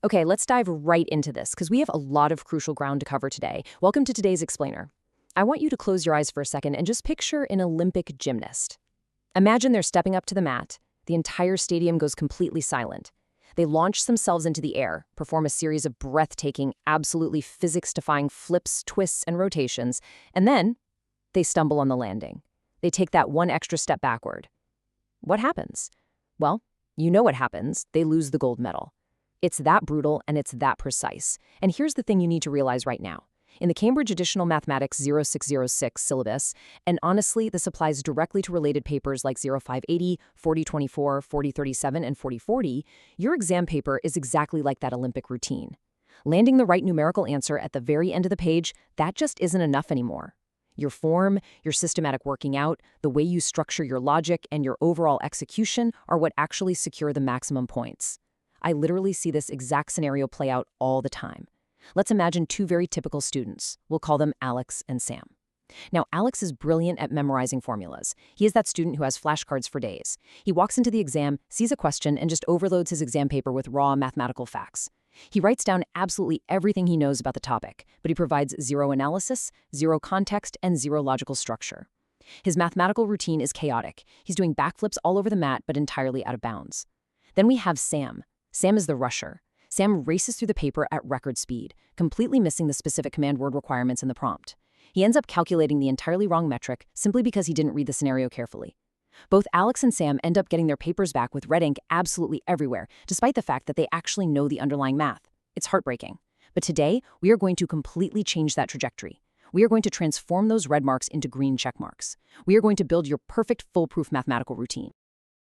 Okay, let's dive right into this because we have a lot of crucial ground to cover today. Welcome to today's Explainer. I want you to close your eyes for a second and just picture an Olympic gymnast. Imagine they're stepping up to the mat. The entire stadium goes completely silent. They launch themselves into the air, perform a series of breathtaking, absolutely physics-defying flips, twists, and rotations, and then they stumble on the landing. They take that one extra step backward. What happens? Well, you know what happens. They lose the gold medal. It's that brutal and it's that precise. And here's the thing you need to realize right now. In the Cambridge Additional Mathematics 0606 syllabus, and honestly, this applies directly to related papers like 0580, 4024, 4037, and 4040, your exam paper is exactly like that Olympic routine. Landing the right numerical answer at the very end of the page, that just isn't enough anymore. Your form, your systematic working out, the way you structure your logic, and your overall execution are what actually secure the maximum points. I literally see this exact scenario play out all the time. Let's imagine two very typical students. We'll call them Alex and Sam. Now, Alex is brilliant at memorizing formulas. He is that student who has flashcards for days. He walks into the exam, sees a question, and just overloads his exam paper with raw mathematical facts. He writes down absolutely everything he knows about the topic, but he provides zero analysis, zero context, and zero logical structure. His mathematical routine is chaotic. He's doing backflips all over the mat, but entirely out of bounds. Then we have Sam. Sam is the rusher. Sam races through the paper at record speed, completely missing the specific command word requirements in the prompt. He ends up calculating the entirely wrong metric simply because he didn't read the scenario carefully. Both Alex and Sam end up getting their papers back with red ink absolutely everywhere, despite the fact that they actually know the underlying math. It's heartbreaking. But today, we are going to completely change that trajectory. We are going to transform those red marks into green check marks. We are going to build your perfect foolproof mathematical routine.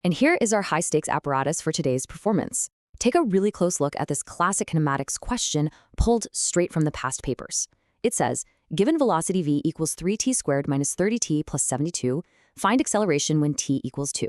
And here is our high-stakes apparatus for today's performance. Take a really close look at this classic kinematics question pulled straight from the past papers. It says, given velocity v equals 3t squared minus 30t plus 72, find acceleration when t equals 2.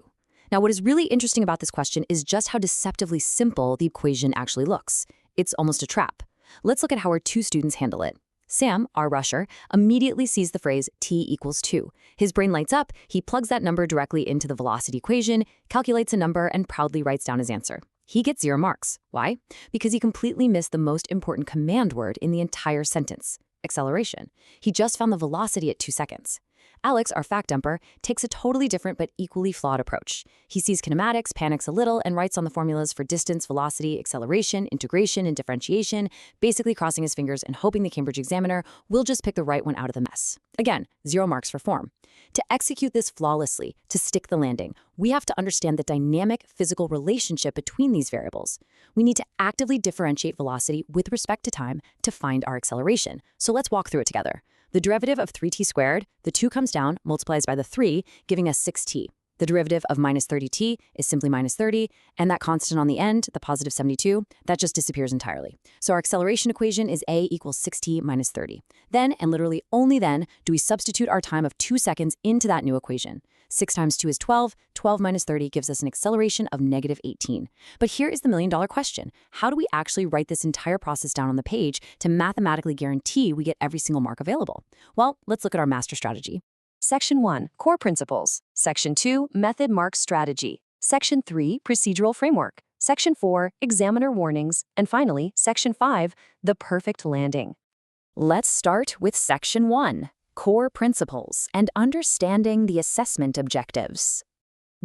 Now, what is really interesting about this question is just how deceptively simple the equation actually looks. It's almost a trap. Let's look at how our two students handle it. Sam, our rusher, immediately sees the phrase t equals 2. His brain lights up, he plugs that number directly into the velocity equation, calculates a number, and proudly writes down his answer. He gets 0 marks. Why? Because he completely missed the most important command word in the entire sentence, acceleration. He just found the velocity at 2 seconds. Alex, our fact dumper, takes a totally different but equally flawed approach. He sees kinematics, panics a little, and writes on the formulas for distance, velocity, acceleration, integration, and differentiation, basically crossing his fingers and hoping the Cambridge examiner will just pick the right one out of the mess. Again, 0 marks for form. To execute this flawlessly, to stick the landing, we have to understand the dynamic physical relationship between these variables. We need to actively differentiate velocity with respect to time to find our acceleration. So let's walk through it together. The derivative of 3t squared, the 2 comes down, multiplies by the 3, giving us 6t. The derivative of minus 30t is simply minus 30, and that constant on the end, the positive 72, that just disappears entirely. So our acceleration equation is a equals 6t minus 30. Then, and literally only then, do we substitute our time of 2 seconds into that new equation. 6 times 2 is 12, 12 minus 30 gives us an acceleration of negative 18. But here is the million-dollar question. How do we actually write this entire process down on the page to mathematically guarantee we get every single mark available? Well, let's look at our master strategy. Section 1, Core Principles. Section 2, Method Mark Strategy. Section 3, Procedural Framework. Section 4, Examiner Warnings. And finally, Section 5, The Perfect Landing. Let's start with Section 1, Core Principles and Understanding the Assessment Objectives.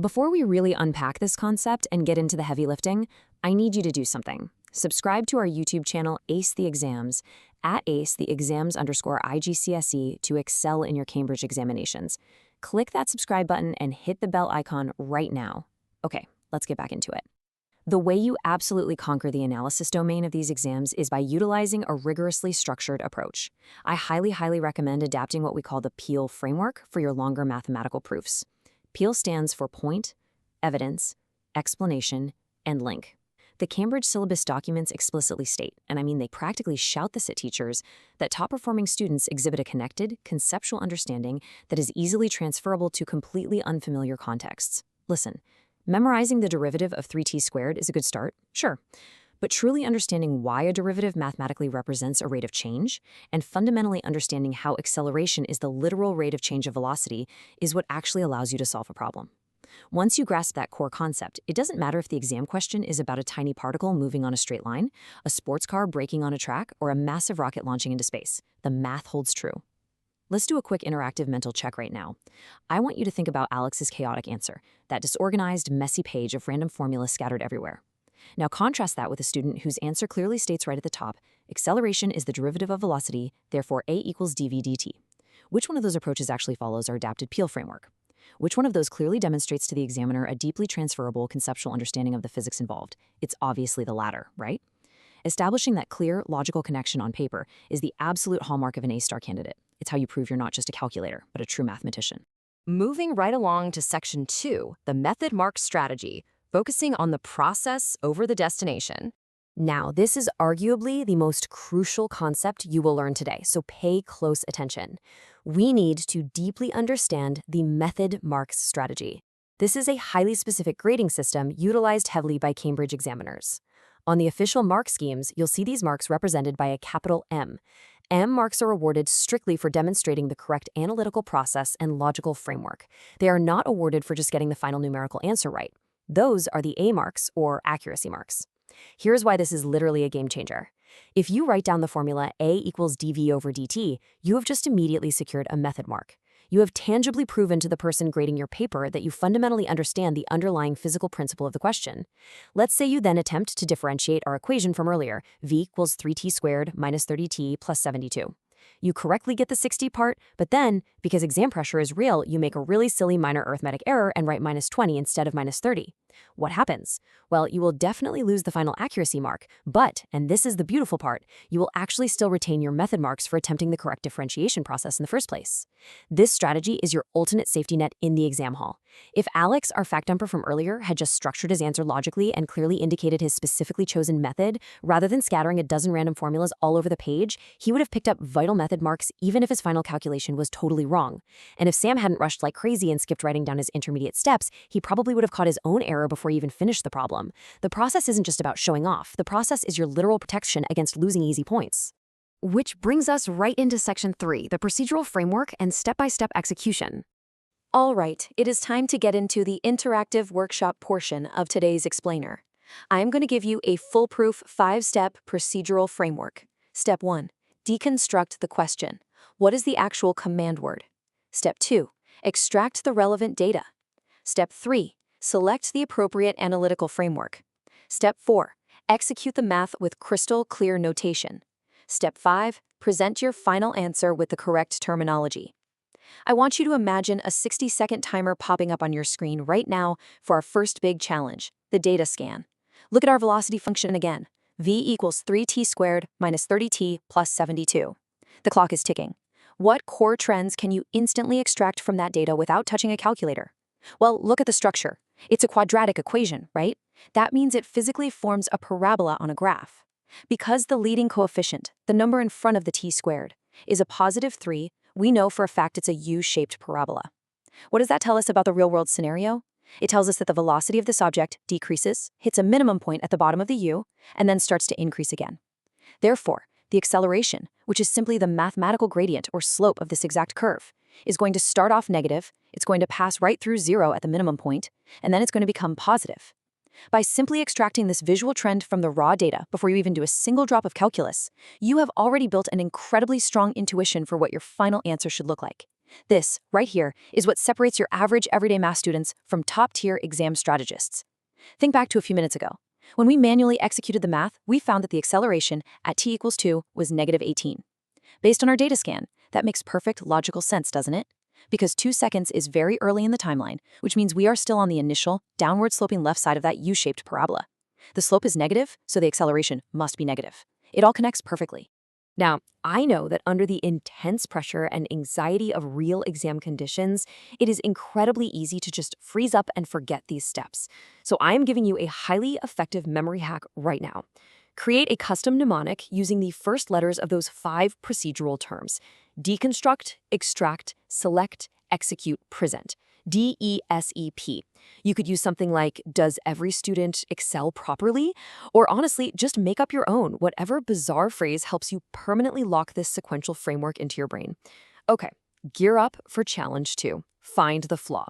Before we really unpack this concept and get into the heavy lifting, I need you to do something. Subscribe to our YouTube channel, Ace the Exams, at Ace the Exams _ IGCSE to excel in your Cambridge examinations. Click that subscribe button and hit the bell icon right now. Okay, let's get back into it. The way you absolutely conquer the analysis domain of these exams is by utilizing a rigorously structured approach. I highly recommend adapting what we call the PEEL framework for your longer mathematical proofs. PEEL stands for point, evidence, explanation, and link. The Cambridge syllabus documents explicitly state, and I mean they practically shout this at teachers, that top-performing students exhibit a connected, conceptual understanding that is easily transferable to completely unfamiliar contexts. Listen, memorizing the derivative of 3t squared is a good start, sure, but truly understanding why a derivative mathematically represents a rate of change, and fundamentally understanding how acceleration is the literal rate of change of velocity is what actually allows you to solve a problem. Once you grasp that core concept, it doesn't matter if the exam question is about a tiny particle moving on a straight line, a sports car braking on a track, or a massive rocket launching into space. The math holds true. Let's do a quick interactive mental check right now. I want you to think about Alex's chaotic answer, that disorganized, messy page of random formulas scattered everywhere. Now contrast that with a student whose answer clearly states right at the top, acceleration is the derivative of velocity, therefore A equals dv dt. Which one of those approaches actually follows our adapted Peel framework? Which one of those clearly demonstrates to the examiner a deeply transferable conceptual understanding of the physics involved? It's obviously the latter, right? Establishing that clear, logical connection on paper is the absolute hallmark of an A-star candidate. It's how you prove you're not just a calculator, but a true mathematician. Moving right along to Section 2, the method mark strategy, focusing on the process over the destination. Now, this is arguably the most crucial concept you will learn today, so pay close attention. We need to deeply understand the method marks strategy. This is a highly specific grading system utilized heavily by Cambridge examiners. On the official mark schemes, you'll see these marks represented by a capital M. M marks are awarded strictly for demonstrating the correct analytical process and logical framework. They are not awarded for just getting the final numerical answer right. Those are the A marks, or accuracy marks. Here's why this is literally a game changer. If you write down the formula A equals dv over dt, you have just immediately secured a method mark. You have tangibly proven to the person grading your paper that you fundamentally understand the underlying physical principle of the question. Let's say you then attempt to differentiate our equation from earlier, v equals 3t squared minus 30t plus 72. You correctly get the 60 part, but then, because exam pressure is real, you make a really silly minor arithmetic error and write minus 20 instead of minus 30. What happens? Well, you will definitely lose the final accuracy mark, but, and this is the beautiful part, you will actually still retain your method marks for attempting the correct differentiation process in the first place. This strategy is your ultimate safety net in the exam hall. If Alex, our fact dumper from earlier, had just structured his answer logically and clearly indicated his specifically chosen method, rather than scattering a dozen random formulas all over the page, he would have picked up vital method marks even if his final calculation was totally wrong. And if Sam hadn't rushed like crazy and skipped writing down his intermediate steps, he probably would have caught his own error before he even finished the problem. The process isn't just about showing off. The process is your literal protection against losing easy points. Which brings us right into Section 3, the procedural framework and step-by-step execution. All right, it is time to get into the interactive workshop portion of today's explainer. I'm going to give you a foolproof 5-step procedural framework. Step 1, deconstruct the question. What is the actual command word? Step 2, extract the relevant data. Step 3, select the appropriate analytical framework. Step 4, execute the math with crystal clear notation. Step 5, present your final answer with the correct terminology. I want you to imagine a 60-second timer popping up on your screen right now for our first big challenge, the data scan. Look at our velocity function again. V equals 3t squared minus 30t plus 72. The clock is ticking. What core trends can you instantly extract from that data without touching a calculator? Well, look at the structure. It's a quadratic equation, right? That means it physically forms a parabola on a graph. Because the leading coefficient, the number in front of the t squared, is a positive 3, we know for a fact it's a U-shaped parabola. What does that tell us about the real-world scenario? It tells us that the velocity of this object decreases, hits a minimum point at the bottom of the U, and then starts to increase again. Therefore, the acceleration, which is simply the mathematical gradient or slope of this exact curve, is going to start off negative, it's going to pass right through 0 at the minimum point, and then it's going to become positive. By simply extracting this visual trend from the raw data before you even do a single drop of calculus, you have already built an incredibly strong intuition for what your final answer should look like. This, right here, is what separates your average everyday math students from top-tier exam strategists. Think back to a few minutes ago. When we manually executed the math, we found that the acceleration at t equals 2 was negative 18. Based on our data scan, that makes perfect logical sense, doesn't it? Because 2 seconds is very early in the timeline, which means we are still on the initial, downward-sloping left side of that U-shaped parabola. The slope is negative, so the acceleration must be negative. It all connects perfectly. Now, I know that under the intense pressure and anxiety of real exam conditions, it is incredibly easy to just freeze up and forget these steps. So I am giving you a highly effective memory hack right now. Create a custom mnemonic using the first letters of those 5 procedural terms: deconstruct, extract, select, execute, present. DESEP. You could use something like, does every student excel properly? Or honestly, just make up your own. Whatever bizarre phrase helps you permanently lock this sequential framework into your brain. Okay, gear up for challenge 2. Find the flaw.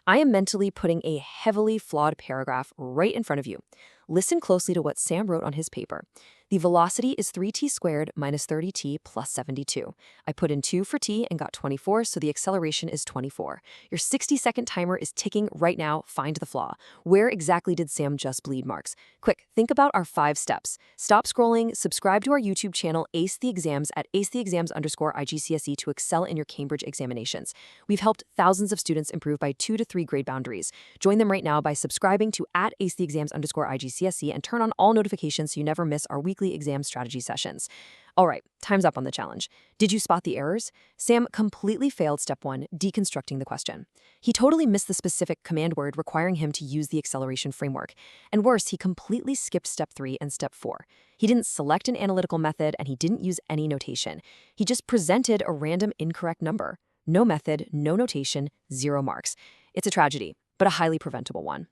I am mentally putting a heavily flawed paragraph right in front of you. Listen closely to what Sam wrote on his paper. The velocity is 3t squared minus 30t plus 72. I put in 2 for t and got 24, so the acceleration is 24. Your 60-second timer is ticking right now. Find the flaw. Where exactly did Sam just bleed marks? Quick, think about our 5 steps. Stop scrolling, subscribe to our YouTube channel, Ace the Exams at acetheexams_IGCSE to excel in your Cambridge examinations. We've helped thousands of students improve by 2 to 3 grade boundaries. Join them right now by subscribing to at acetheexams_IGCSE and turn on all notifications so you never miss our weekly exam strategy sessions. All right, time's up on the challenge. Did you spot the errors? Sam completely failed step 1, deconstructing the question. He totally missed the specific command word requiring him to use the acceleration framework. And worse, he completely skipped step 3 and step 4. He didn't select an analytical method and he didn't use any notation. He just presented a random incorrect number. No method, no notation, 0 marks. It's a tragedy, but a highly preventable one.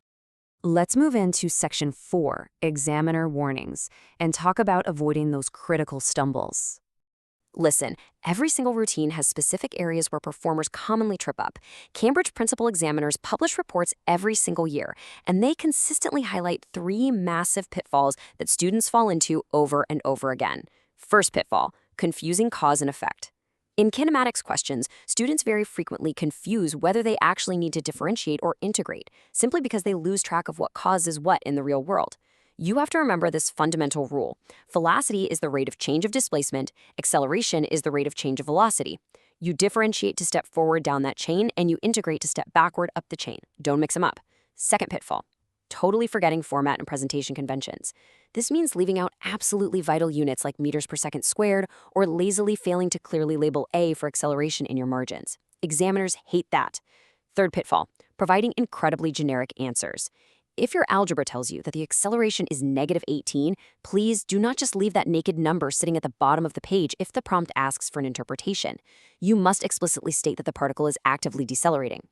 Let's move into section 4, examiner warnings, and talk about avoiding those critical stumbles. Listen, every single routine has specific areas where performers commonly trip up. Cambridge principal examiners publish reports every single year, and they consistently highlight 3 massive pitfalls that students fall into over and over again. First pitfall, confusing cause and effect. In kinematics questions, students very frequently confuse whether they actually need to differentiate or integrate, simply because they lose track of what causes what in the real world. You have to remember this fundamental rule. Velocity is the rate of change of displacement, acceleration is the rate of change of velocity. You differentiate to step forward down that chain, and you integrate to step backward up the chain. Don't mix them up. Second pitfall, totally forgetting format and presentation conventions. This means leaving out absolutely vital units like meters per second squared or lazily failing to clearly label A for acceleration in your margins. Examiners hate that. Third pitfall, providing incredibly generic answers. If your algebra tells you that the acceleration is negative 18, please do not just leave that naked number sitting at the bottom of the page if the prompt asks for an interpretation. You must explicitly state that the particle is actively decelerating.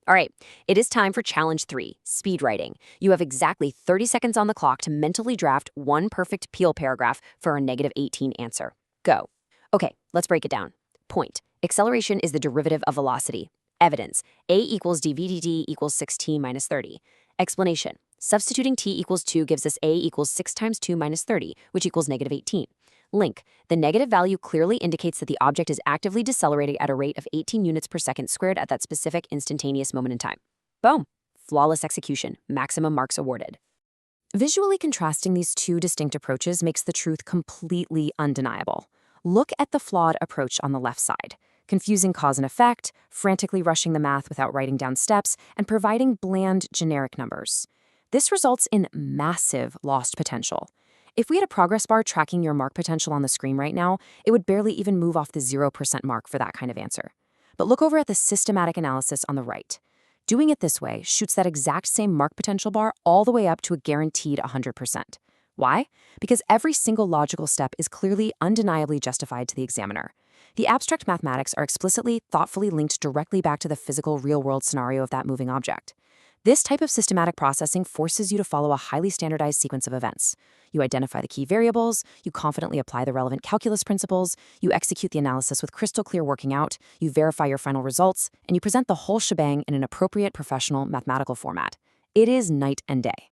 All right, it is time for challenge 3, speed writing. You have exactly 30 seconds on the clock to mentally draft one perfect Peel paragraph for a negative 18 answer. Go. Okay, let's break it down. Point. Acceleration is the derivative of velocity. Evidence. A equals dv/dt equals 6t minus 30. Explanation. Substituting t equals 2 gives us a equals 6 times 2 minus 30, which equals negative 18. Link. The negative value clearly indicates that the object is actively decelerating at a rate of 18 units per second squared at that specific instantaneous moment in time. Boom. Flawless execution. Maximum marks awarded. Visually contrasting these two distinct approaches makes the truth completely undeniable. Look at the flawed approach on the left side. Confusing cause and effect, frantically rushing the math without writing down steps, and providing bland, generic numbers. This results in massive lost potential. If we had a progress bar tracking your mark potential on the screen right now, it would barely even move off the 0% mark for that kind of answer. But look over at the systematic analysis on the right. Doing it this way shoots that exact same mark potential bar all the way up to a guaranteed 100%. Why? Because every single logical step is clearly, undeniably justified to the examiner. The abstract mathematics are explicitly, thoughtfully linked directly back to the physical, real-world scenario of that moving object. This type of systematic processing forces you to follow a highly standardized sequence of events. You identify the key variables, you confidently apply the relevant calculus principles, you execute the analysis with crystal clear working out, you verify your final results, and you present the whole shebang in an appropriate professional mathematical format. It is night and day.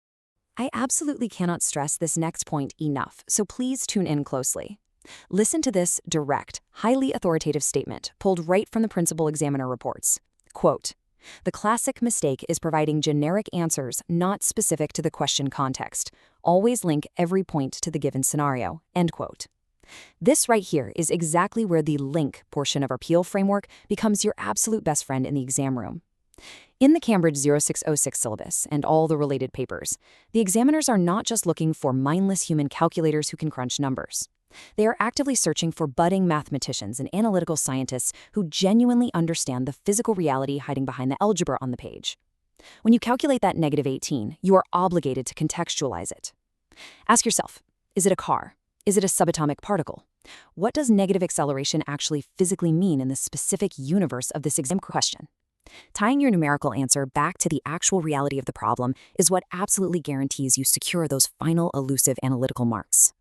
I absolutely cannot stress this next point enough, so please tune in closely. Listen to this direct, highly authoritative statement pulled right from the principal examiner reports. Quote, "The classic mistake is providing generic answers not specific to the question context. Always link every point to the given scenario." End quote. This right here is exactly where the link portion of our Peel framework becomes your absolute best friend in the exam room. In the Cambridge 0606 syllabus and all the related papers, the examiners are not just looking for mindless human calculators who can crunch numbers. They are actively searching for budding mathematicians and analytical scientists who genuinely understand the physical reality hiding behind the algebra on the page. When you calculate that negative 18, you are obligated to contextualize it. Ask yourself, is it a car? Is it a subatomic particle? What does negative acceleration actually physically mean in the specific universe of this exam question? Tying your numerical answer back to the actual reality of the problem is what absolutely guarantees you secure those final elusive analytical marks.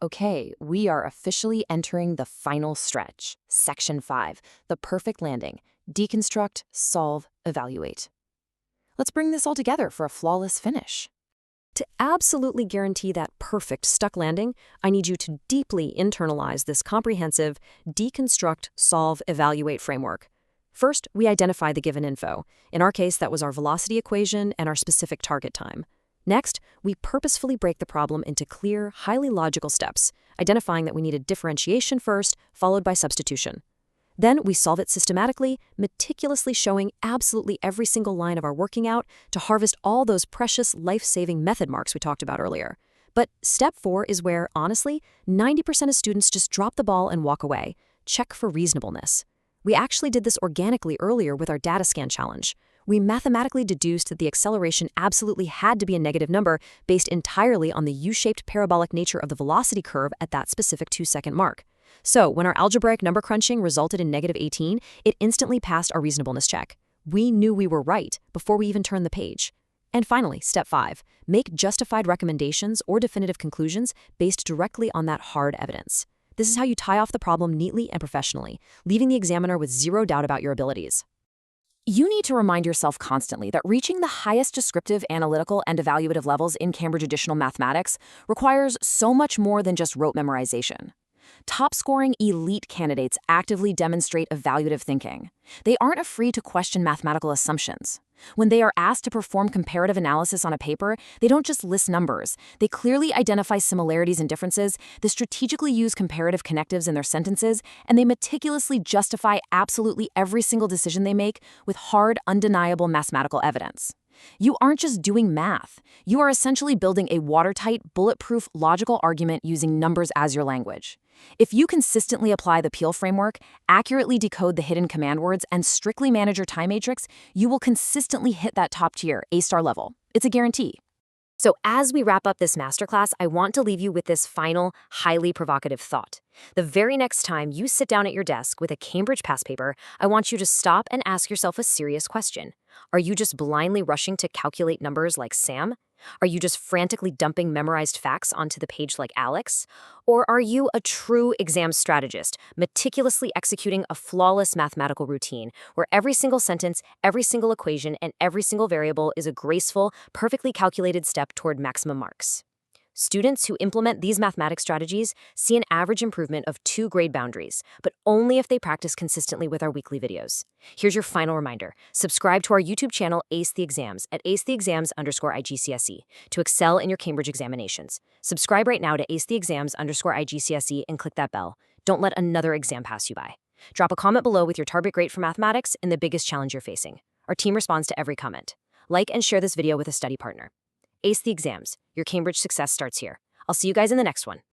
Okay, we are officially entering the final stretch. Section 5, the perfect landing. Deconstruct, solve, evaluate. Let's bring this all together for a flawless finish. To absolutely guarantee that perfect stuck landing, I need you to deeply internalize this comprehensive deconstruct, solve, evaluate framework. First, we identify the given info. In our case, that was our velocity equation and our specific target time. Next, we purposefully break the problem into clear, highly logical steps, identifying that we needed differentiation first, followed by substitution. Then we solve it systematically, meticulously showing absolutely every single line of our working out to harvest all those precious life-saving method marks we talked about earlier. But step 4 is where, honestly, 90% of students just drop the ball and walk away. Check for reasonableness. We actually did this organically earlier with our data scan challenge. We mathematically deduced that the acceleration absolutely had to be a negative number based entirely on the U-shaped parabolic nature of the velocity curve at that specific 2-second mark. So when our algebraic number crunching resulted in -18, it instantly passed our reasonableness check. We knew we were right before we even turned the page. And finally, step 5, make justified recommendations or definitive conclusions based directly on that hard evidence. This is how you tie off the problem neatly and professionally, leaving the examiner with zero doubt about your abilities. You need to remind yourself constantly that reaching the highest descriptive, analytical, and evaluative levels in Cambridge Additional Mathematics requires so much more than just rote memorization. Top-scoring elite candidates actively demonstrate evaluative thinking. They aren't afraid to question mathematical assumptions. When they are asked to perform comparative analysis on a paper, they don't just list numbers. They clearly identify similarities and differences, they strategically use comparative connectives in their sentences, and they meticulously justify absolutely every single decision they make with hard, undeniable mathematical evidence. You aren't just doing math. You are essentially building a watertight, bulletproof, logical argument using numbers as your language. If you consistently apply the Peel framework, accurately decode the hidden command words, and strictly manage your time matrix, you will consistently hit that top tier, A-star level. It's a guarantee. So as we wrap up this masterclass, I want to leave you with this final, highly provocative thought. The very next time you sit down at your desk with a Cambridge past paper, I want you to stop and ask yourself a serious question. Are you just blindly rushing to calculate numbers like Sam? Are you just frantically dumping memorized facts onto the page like Alex? Or are you a true exam strategist, meticulously executing a flawless mathematical routine where every single sentence, every single equation, and every single variable is a graceful, perfectly calculated step toward maximum marks? Students who implement these mathematics strategies see an average improvement of 2 grade boundaries, but only if they practice consistently with our weekly videos. Here's your final reminder. Subscribe to our YouTube channel, Ace the Exams, at acetheexams_IGCSE to excel in your Cambridge examinations. Subscribe right now to acetheexams_IGCSE and click that bell. Don't let another exam pass you by. Drop a comment below with your target grade for mathematics and the biggest challenge you're facing. Our team responds to every comment. Like and share this video with a study partner. Ace the Exams. Your Cambridge success starts here. I'll see you guys in the next one.